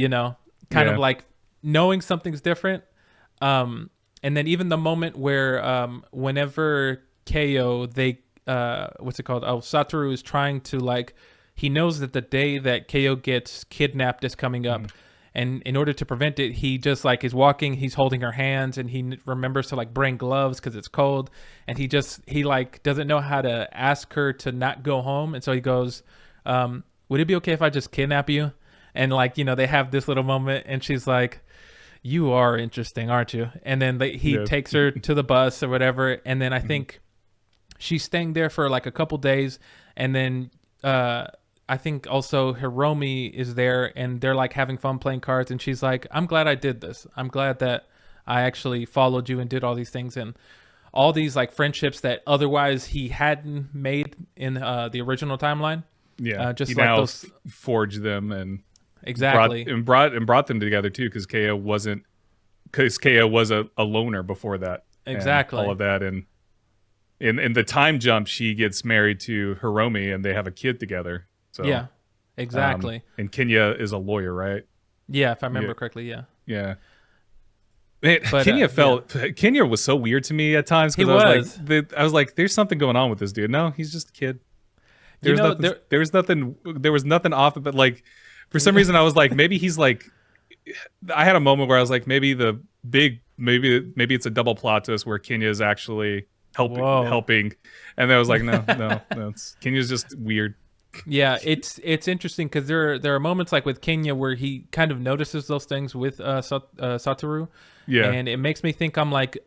kind of like knowing something's different. And then even the moment where, whenever KO, what's it called? Oh, Satoru is trying to he knows that the day that KO gets kidnapped is coming up. And in order to prevent it, he just is walking, he's holding her hands, and he remembers to bring gloves because it's cold. And he doesn't know how to ask her to not go home. And so he goes, would it be okay if I just kidnap you? And they have this little moment, and she's like, you are interesting, aren't you? And then he takes her to the bus or whatever. And then I think she's staying there for a couple days. And then I think also Hiromi is there, and they're having fun playing cards. And she's like, I'm glad I did this. I'm glad that I actually followed you and did all these things. And all these friendships that otherwise he hadn't made in the original timeline. Yeah, just he now forged them and brought them together too, because KO was a loner before that. Exactly, all of that, and in the time jump, she gets married to Hiromi, and they have a kid together. So yeah, exactly. And Kenya is a lawyer, right? Yeah, if I remember correctly. Yeah. Yeah. Man, Kenya was so weird to me at times, because I was like, there's something going on with this dude. No, he's just a kid. There was nothing off, but for some reason I was like, maybe he's I had a moment where I was like, maybe it's a double plot twist where Kenya is actually helping, and I was like, no, Kenya's just weird. Yeah, it's interesting because there are moments like with Kenya where he kind of notices those things with Satoru, Yeah. and it makes me think I'm like,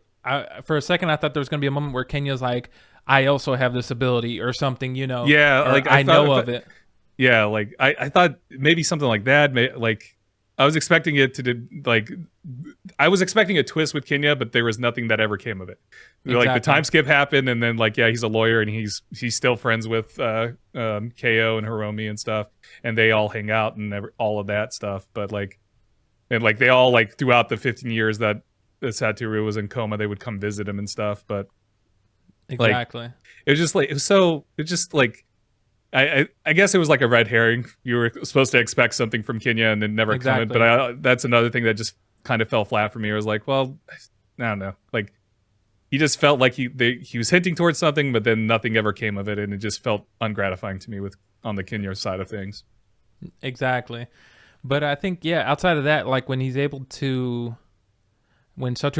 for a second I thought there was gonna be a moment where Kenya's like, I also have this ability or something, Yeah, or like I I thought know of it. yeah, like I thought maybe something like that. Like I was expecting it to like I was expecting a twist with Kenya, but there was nothing that ever came of it. Like the Exactly. time skip happened, and then like yeah, he's a lawyer and he's still friends with KO and Hiromi and stuff, and they all hang out and all of that stuff. But like and like they all like throughout the 15 years that Satoru was in coma, they would come visit him and stuff. But like Exactly. it was just like it just like I guess it was like a red herring. You were supposed to expect something from Kenya and then never come in. Exactly. But that's another thing that just kind of fell flat for me. I was like, well, I don't know. Like he just felt like he was hinting towards something, but then nothing ever came of it, and it just felt ungratifying to me with on the Kenya side of things. Exactly. But I think, yeah, outside of that, like when Satoru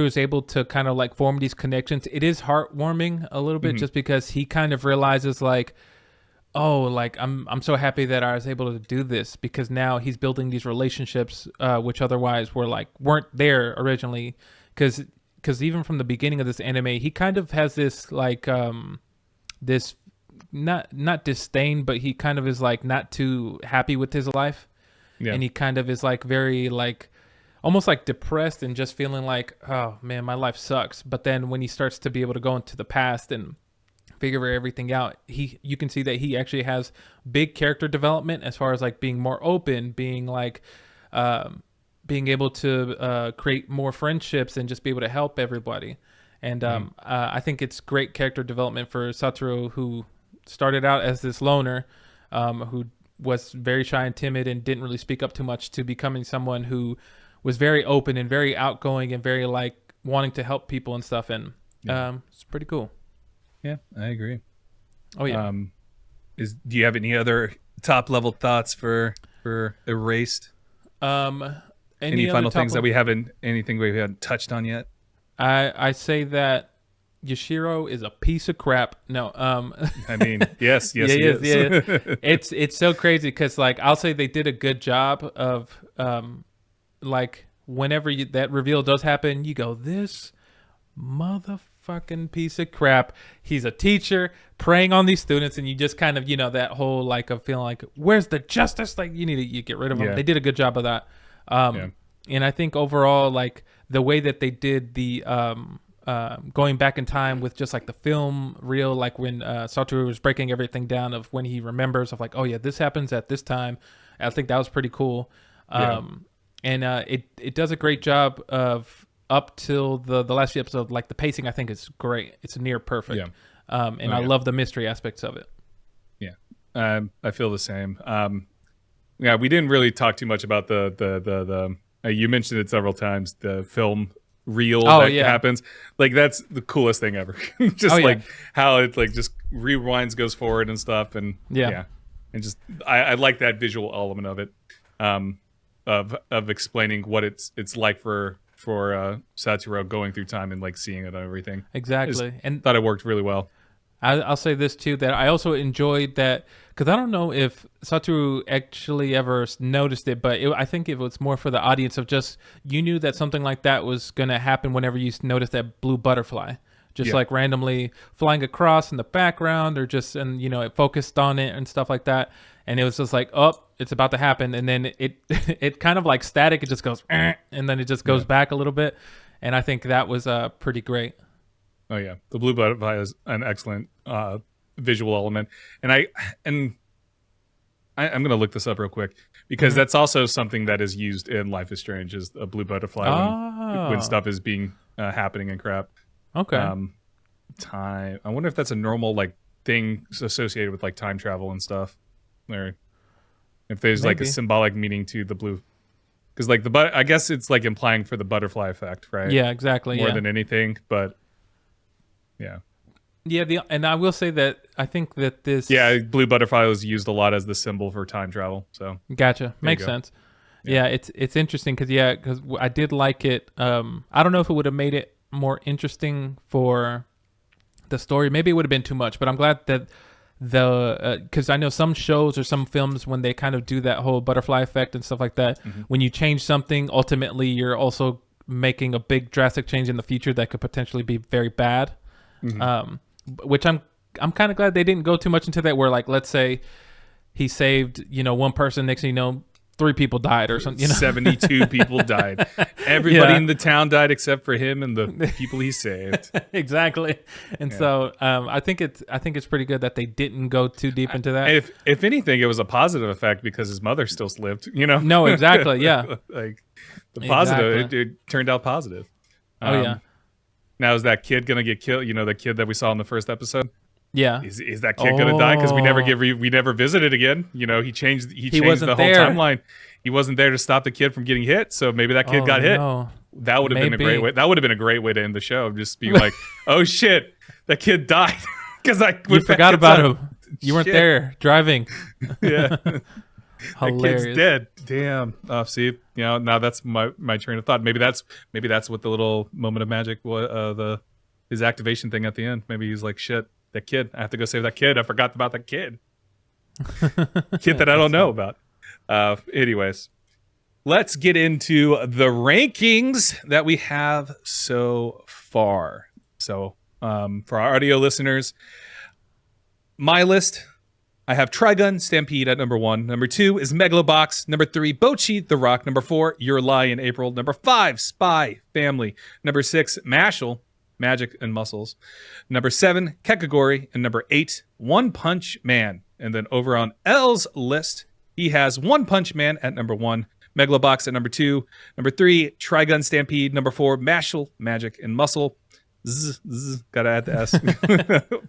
is able to kind of like form these connections, it is heartwarming a little bit just because he kind of realizes like, oh, like I'm so happy that I was able to do this because now he's building these relationships, which otherwise weren't there originally. Because even from the beginning of this anime, he kind of has this like this not disdain, but he kind of is like not too happy with his life. Yeah. And he kind of is like very like almost like depressed and just feeling like, oh man, my life sucks. But then when he starts to be able to go into the past and figure everything out, you can see that he actually has big character development as far as like being more open, being like being able to create more friendships and just be able to help everybody. And I think it's great character development for Satoru, who started out as this loner who was very shy and timid and didn't really speak up too much, to becoming someone who was very open and very outgoing and very like wanting to help people and stuff. And it's pretty cool. Yeah, I agree. Oh yeah. Do you have any other top level thoughts for Erased? Any final things that we haven't touched on yet? I say that Yashiro is a piece of crap. No, I mean, yes, yeah, he is. Yeah. It's so crazy because like I'll say they did a good job of like whenever that reveal does happen, you go, this motherfucking piece of crap. He's a teacher preying on these students, and you just kind of that whole like of feeling like, where's the justice? Like you get rid of him. Yeah. They did a good job of that. And I think overall, like the way that they did the going back in time with just like the film reel, like when Satoru was breaking everything down of when he remembers of like, oh yeah, this happens at this time. I think that was pretty cool. And it does a great job of up till the last few episodes. Like the pacing, I think is great. It's near perfect. I love the mystery aspects of it. Yeah, I feel the same. Yeah, we didn't really talk too much about the you mentioned it several times, the film reel happens. Like that's the coolest thing ever. Just how it like just rewinds, goes forward and stuff, and and just I like that visual element of it, of explaining what it's like for Satoru going through time and like seeing it and everything. Exactly, and thought it worked really well. I'll say this too, that I also enjoyed that, because I don't know if Satoru actually ever noticed it, but I think it was more for the audience of just, you knew that something like that was going to happen whenever you noticed that blue butterfly just like randomly flying across in the background, or just, and it focused on it and stuff like that. And it was just like, oh, it's about to happen. And then it kind of like static. It just goes, and then it just goes back a little bit. And I think that was pretty great. Oh yeah, the blue butterfly is an excellent visual element, and I'm gonna look this up real quick because that's also something that is used in Life is Strange, is a blue butterfly when stuff is being happening and crap. Okay. Time. I wonder if that's a normal like thing associated with like time travel and stuff, or if there's like a symbolic meaning to the blue. Because like I guess it's like implying for the butterfly effect, right? Yeah, exactly. More than anything, but. Yeah, and I will say that I think that this... Yeah, blue butterfly was used a lot as the symbol for time travel. So gotcha. Makes sense. Yeah, it's interesting because I did like it. I don't know if it would have made it more interesting for the story. Maybe it would have been too much, but I'm glad that because I know some shows or some films when they kind of do that whole butterfly effect and stuff like that, when you change something, ultimately you're also making a big drastic change in the future that could potentially be very bad. Which I'm kind of glad they didn't go too much into that, where like, let's say he saved, one person, next thing you know, 3 people died or something. 72 people died. Everybody in the town died except for him and the people he saved. Exactly. And so I think it's pretty good that they didn't go too deep into that. If anything, it was a positive effect because his mother still lived. No, exactly. Yeah. Like the positive, it turned out positive. Now is that kid gonna get killed? The kid that we saw in the first episode. Yeah. Is that kid gonna die? Because we never visited again. He changed the whole timeline. He wasn't there to stop the kid from getting hit, so maybe that kid got hit. No. That would have been a great way. That would have been a great way to end the show. Just be like, oh shit, that kid died because you forgot about him. You weren't there driving. Yeah. Hilarious. That kid's dead. Damn. See, now that's my train of thought. Maybe that's what the little moment of magic was. His activation thing at the end. Maybe he's like, shit. That kid, I have to go save that kid. I forgot about that kid. Kid that I don't know about. Anyways, let's get into the rankings that we have so far. So, for our audio listeners, my list, I have Trigun Stampede at number 1. Number 2 is Megalobox. Number 3, Bochi The Rock. Number 4, Your Lie in April. Number 5, Spy Family. Number 6, Mashal. Magic and Muscles. Number 7, Kekagori. And number 8, One Punch Man. And then over on Ell's list, he has One Punch Man at number 1, Megalobox at number 2, number 3, Trigun Stampede, number 4, Mashal, Magic and Muscle. Gotta add the S.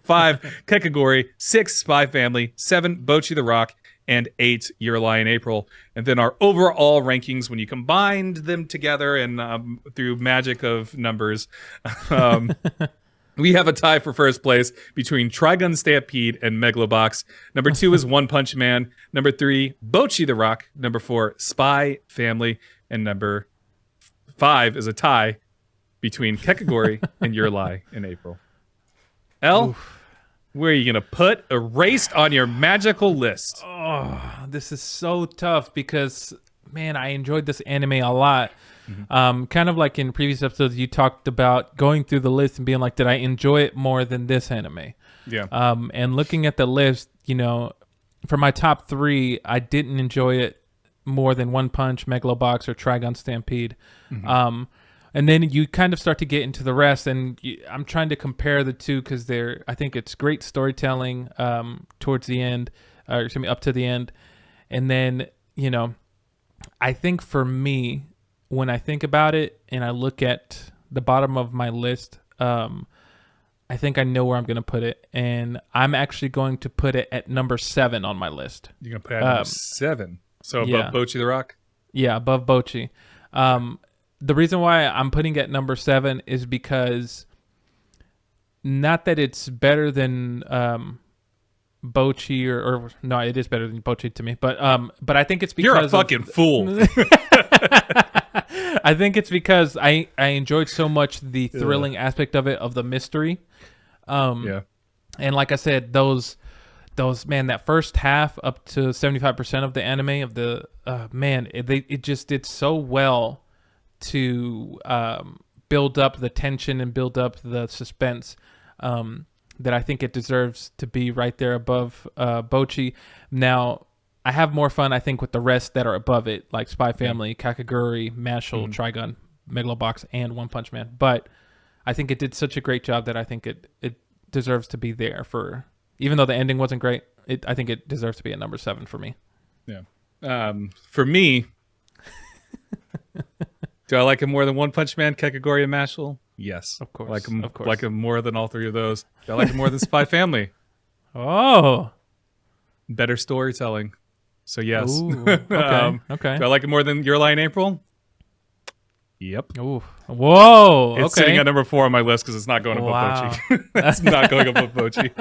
5, Kekagori. 6, Spy Family. 7, Bochi the Rock. And 8, Your Lie in April. And then our overall rankings, when you combined them together and through magic of numbers, we have a tie for first place between Trigun Stampede and Megalobox. Number 2 is One Punch Man. Number 3, Bochi the Rock. Number 4, Spy Family. And number 5 is a tie between Kekagori and Your Lie in April. Ell? Oof. Where are you going to put Erased on your magical list? Oh, this is so tough because, man, I enjoyed this anime a lot. Kind of like in previous episodes, you talked about going through the list and being like, did I enjoy it more than this anime? Yeah. And looking at the list, for my top 3, I didn't enjoy it more than One Punch, Megalobox, or Trigun Stampede. And then you kind of start to get into the rest, and I'm trying to compare the two because I think it's great storytelling towards the end, up to the end. And then, I think for me, when I think about it and I look at the bottom of my list, I think I know where I'm going to put it. And I'm actually going to put it at number 7 on my list. You're going to put it at number 7? So above Bochi the Rock? Yeah, above Bochi. The reason why I'm putting it at number 7 is because not that it's better than Bochi or no, it is better than Bochi to me, but I think it's because you're a fucking fool. I think it's because I enjoyed so much the thrilling aspect of it, of the mystery. And like I said, those man, that first half up to 75% of the anime of the it just did so well to build up the tension and build up the suspense that I think it deserves to be right there above Bochi. Now, I have more fun, I think, with the rest that are above it, like Spy Family, Kakaguri, Mashal, Trigun, Megalobox, and One Punch Man. But I think it did such a great job that I think it deserves to be there for, even though the ending wasn't great, I think it deserves to be at number 7 for me. Yeah. For me, do I like him more than One Punch Man, Kekagori, and Mashal? Yes. Of course. Like him more than all 3 of those. Do I like him more than Spy Family? Oh. Better storytelling. So yes. Ooh, okay. Okay. Do I like it more than Your Lie in April? Yep. Ooh. Whoa. It's sitting at number 4 on my list because it's not going above Bochi. It's not going above Bochi.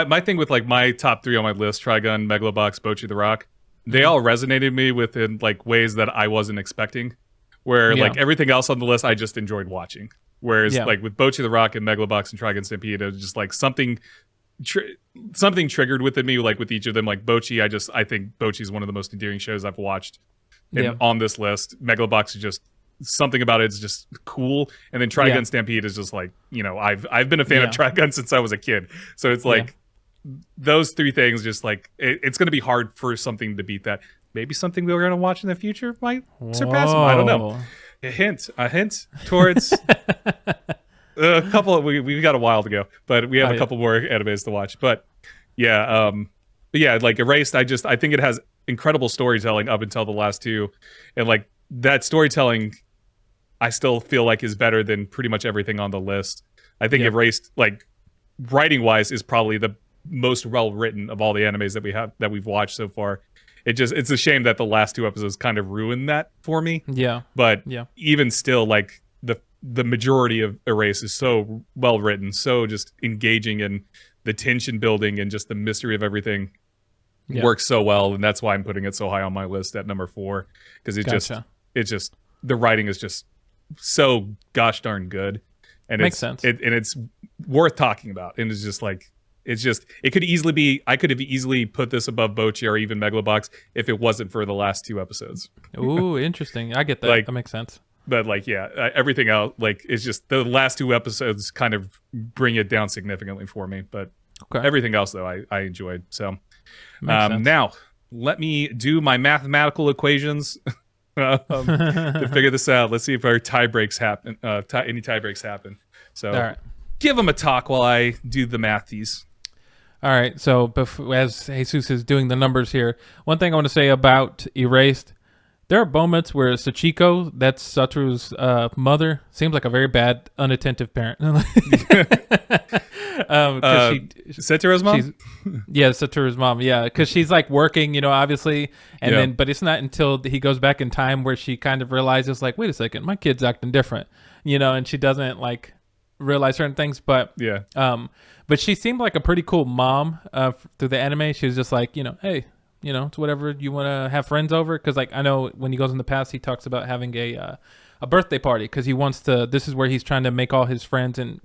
My thing with my top 3 on my list, Trigun, Megalobox, Bochi the Rock, they all resonated me with in ways that I wasn't expecting. Where everything else on the list I just enjoyed watching. Whereas with Bochi the Rock and Megalobox and Trigun Stampede, it was just something something triggered within me, like with each of them. Like Bocchi, I think Bocchi is one of the most endearing shows I've watched. And on this list, Megalobox is just something about it is just cool. And then Trigun Stampede is just like, I've been a fan of Trigun since I was a kid. So it's like those three things, just like it's going to be hard for something to beat that. Maybe something we're going to watch in the future might surpass them. I don't know. A hint towards a couple. We've got a while to go, but we have a couple more animes to watch. But like Erased, I think it has incredible storytelling up until the last two, and like that storytelling, I still feel like is better than pretty much everything on the list. I think Erased, like writing wise, is probably the most well written of all the animes that we've watched so far. It's a shame that the last two episodes kind of ruined that for me. Yeah. But even still, like the majority of Erase is so well written, so just engaging, and the tension building and just the mystery of everything works so well, and that's why I'm putting it so high on my list at number 4, because just the writing is just so gosh darn good, and makes sense. And it's worth talking about, and it's just like. It could easily be. I could have easily put this above Bocchi or even Megalobox if it wasn't for the last 2 episodes. Ooh, interesting. I get that. Like, that makes sense. But like, everything else, like, it's just the last 2 episodes kind of bring it down significantly for me. But everything else, though, I enjoyed. So now let me do my mathematical equations to figure this out. Let's see if our tie breaks happen. Any tie breaks happen. So give them a talk while I do the mathies. All right, so as Jesus is doing the numbers here, one thing I want to say about Erased, there are moments where Sachiko, that's Satoru's mother, seems like a very bad, unattentive parent. Satoru's mom? Satoru's mom, because she's like working, obviously, and then, but it's not until he goes back in time where she kind of realizes, like, wait a second, my kid's acting different, and she doesn't, like, realize certain things, but but she seemed like a pretty cool mom through the anime. She was just like, hey, it's whatever you want to have friends over, because like I know when he goes in the past, he talks about having a birthday party because he wants to. This is where he's trying to make all his friends and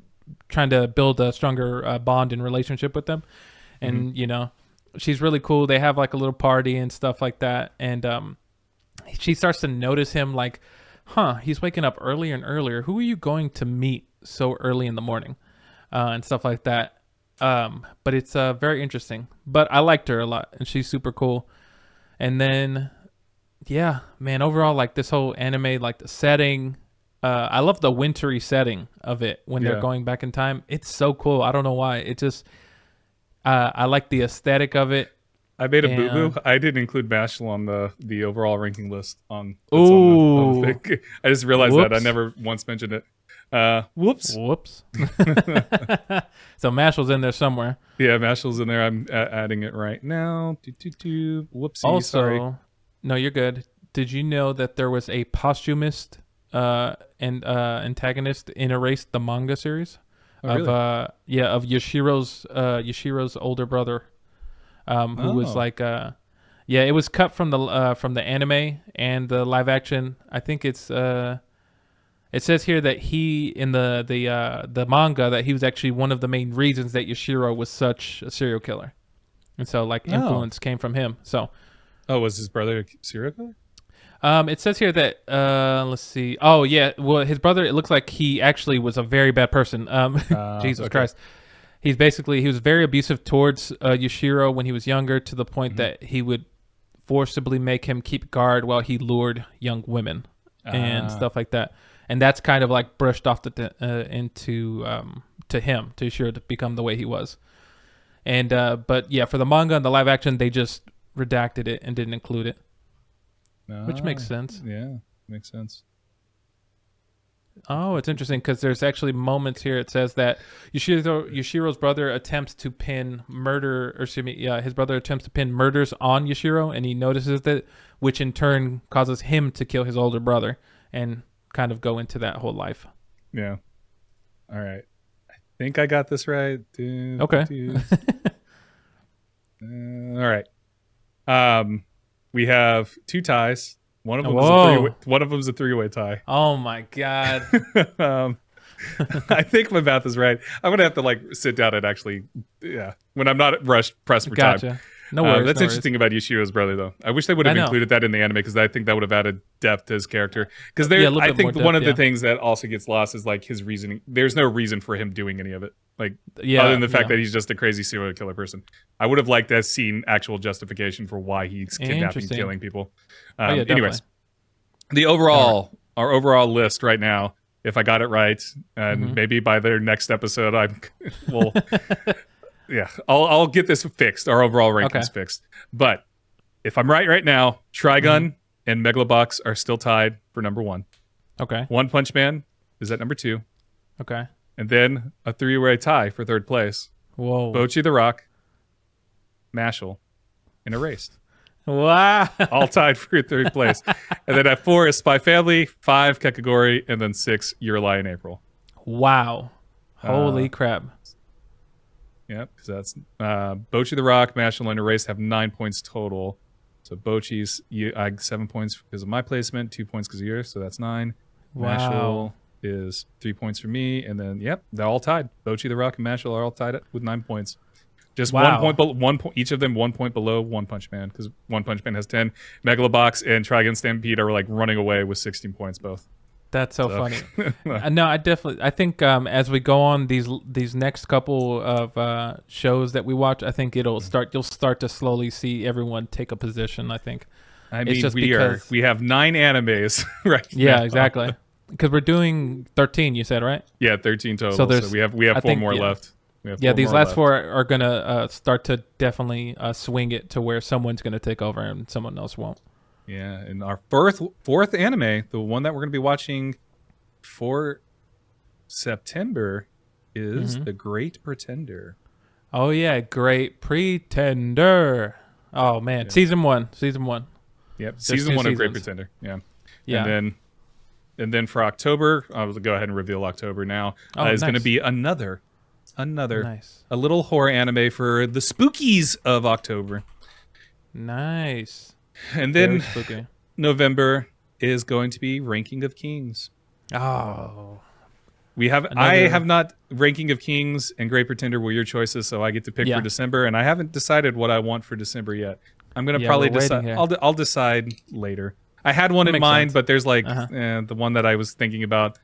trying to build a stronger bond and relationship with them. And she's really cool. They have like a little party and stuff like that, and she starts to notice him like, he's waking up earlier and earlier. Who are you going to meet so early in the morning? And stuff like that. But it's very interesting. But I liked her a lot, and she's super cool. And then, overall, like this whole anime, like the setting, I love the wintry setting of it when they're going back in time. It's so cool. I don't know why. It just, I like the aesthetic of it. I made a boo-boo. I didn't include Mashal on the overall ranking list on the thing. I just realized that. I never once mentioned it. Whoops. So Mashal's in there somewhere. Yeah, Mashal's in there. I'm adding it right now. Whoopsie. Also, sorry. No, you're good. Did you know that there was a posthumous antagonist in Erased, the manga series? Really? Of Yoshiro's older brother, who was like it was cut from the anime and the live action. I think it's it says here that he in the manga that he was actually one of the main reasons that Yoshiro was such a serial killer, and so like influence came from him. So, was his brother a serial killer? It says here that let's see. Oh yeah, well his brother. It looks like he actually was a very bad person. Jesus Christ. He was very abusive towards Yoshiro when he was younger, to the point that he would forcibly make him keep guard while he lured young women and stuff like that. And that's kind of like brushed off into Yoshiro to become the way he was. And but yeah, for the manga and the live action, they just redacted it and didn't include it, which makes sense. Yeah, makes sense. Oh, it's interesting because there's actually moments here. It says that Yoshiro's brother attempts to pin his brother attempts to pin murders on Yoshiro, and he notices that, which in turn causes him to kill his older brother and kind of go into that whole life. Yeah. All right. I think I got this right. Okay. All right. We have 2 ties. One of them is a three-way tie. Oh my God. I think my math is right. I'm gonna have to like sit down and actually, when I'm not pressed for time. Gotcha. No worries. That's no interesting about Yoshiro's brother, though. I wish they would have included that in the anime because I think that would have added depth to his character. Because I think one of the things that also gets lost is like his reasoning. There's no reason for him doing any of it, like other than the fact that he's just a crazy serial killer person. I would have liked to have seen actual justification for why he's kidnapping, killing people. Anyways, our overall list right now. If I got it right, and maybe by their next episode, I'll get this fixed. Our overall rankings fixed. But if I'm right now, Trigun and Megalobox are still tied for number 1. Okay. One Punch Man is at number 2. Okay. And then a 3-way tie for 3rd place. Whoa. Bocchi the Rock, Mashle, and Erased. Wow. All tied for 3rd place. And then at 4 is Spy Family, 5 Kakagori, and then 6 Your Lie in April. Wow. Holy crap. Yep, because that's Bocchi the Rock, Mashle, and Erased have 9 points total. So Bocchi's I 7 points because of my placement, 2 points because of yours, so that's 9. Wow. Mashle is 3 points for me, and then they're all tied. Bocchi the Rock and Mashle are all tied with 9 points. Just 1 point, each of them 1 point below One Punch Man because One Punch Man has 10. Megalobox and Trigun Stampede are like running away with 16 points both. That's so funny. No, I think as we go on these next couple of shows that we watch, I think you'll start to slowly see everyone take a position. I think. We have 9 animes right now. Yeah, exactly. Because we're doing 13, you said, right? Yeah, 13 total. So we have 4 more left. These last 4 are gonna start to definitely swing it to where someone's gonna take over and someone else won't. Yeah, and our fourth anime, the one that we're going to be watching for September, is The Great Pretender. Oh yeah, Great Pretender. Oh man, season 1. Yep, season 1 of Great Pretender. Yeah. And then for October, I'll go ahead and reveal October now. Is going to be another a little horror anime for the spookies of October. Nice. And then November is going to be Ranking of Kings. Oh. I have not Ranking of Kings and Great Pretender were your choices, so I get to pick for December, and I haven't decided what I want for December yet. I'm going to probably decide. I'll decide later. I had one in mind, but there's like the one that I was thinking about.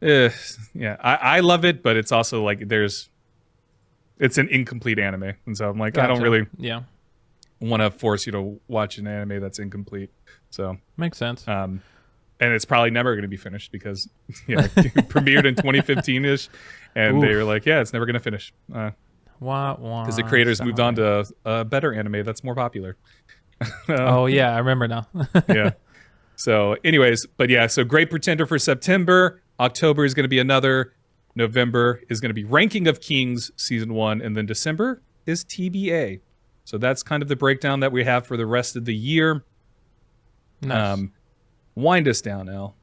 I love it, but it's also like it's an incomplete anime, and so I'm like, I don't really want to force you to watch an anime that's incomplete. So makes sense. And it's probably never going to be finished because it premiered in 2015ish, and they were like, it's never going to finish. Because the creators moved on to a better anime that's more popular. Oh yeah, I remember now. Yeah. So, anyways, so Great Pretender for September. October is going to be another. November is going to be Ranking of Kings season 1, and then December is TBA. So that's kind of the breakdown that we have for the rest of the year. Nice. Wind us down, Ell.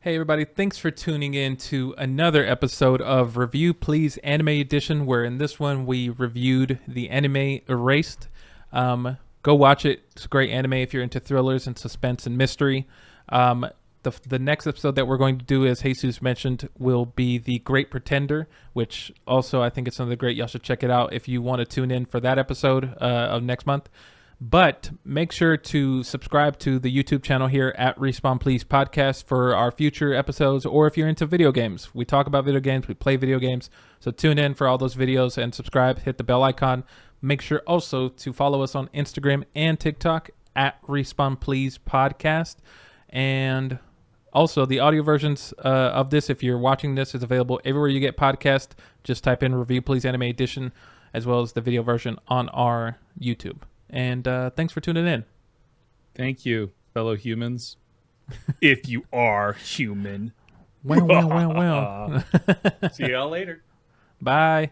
Hey everybody, thanks for tuning in to another episode of Review Please Anime Edition, where in this one we reviewed the anime Erased. Go watch it. It's a great anime if you're into thrillers and suspense and mystery. The next episode that we're going to do, as Jesus mentioned, will be The Great Pretender, which also I think it's something great. Y'all should check it out if you want to tune in for that episode of next month. But make sure to subscribe to the YouTube channel here at Respawn Please Podcast for our future episodes, or if you're into video games. We talk about video games, we play video games. So tune in for all those videos and subscribe, hit the bell icon. Make sure also to follow us on Instagram and TikTok at Respawn Please Podcast. And also, the audio versions of this, if you're watching this, is available everywhere you get podcasts. Just type in Review Please Anime Edition, as well as the video version on our YouTube. And thanks for tuning in. Thank you, fellow humans. If you are human. Well. See y'all later. Bye.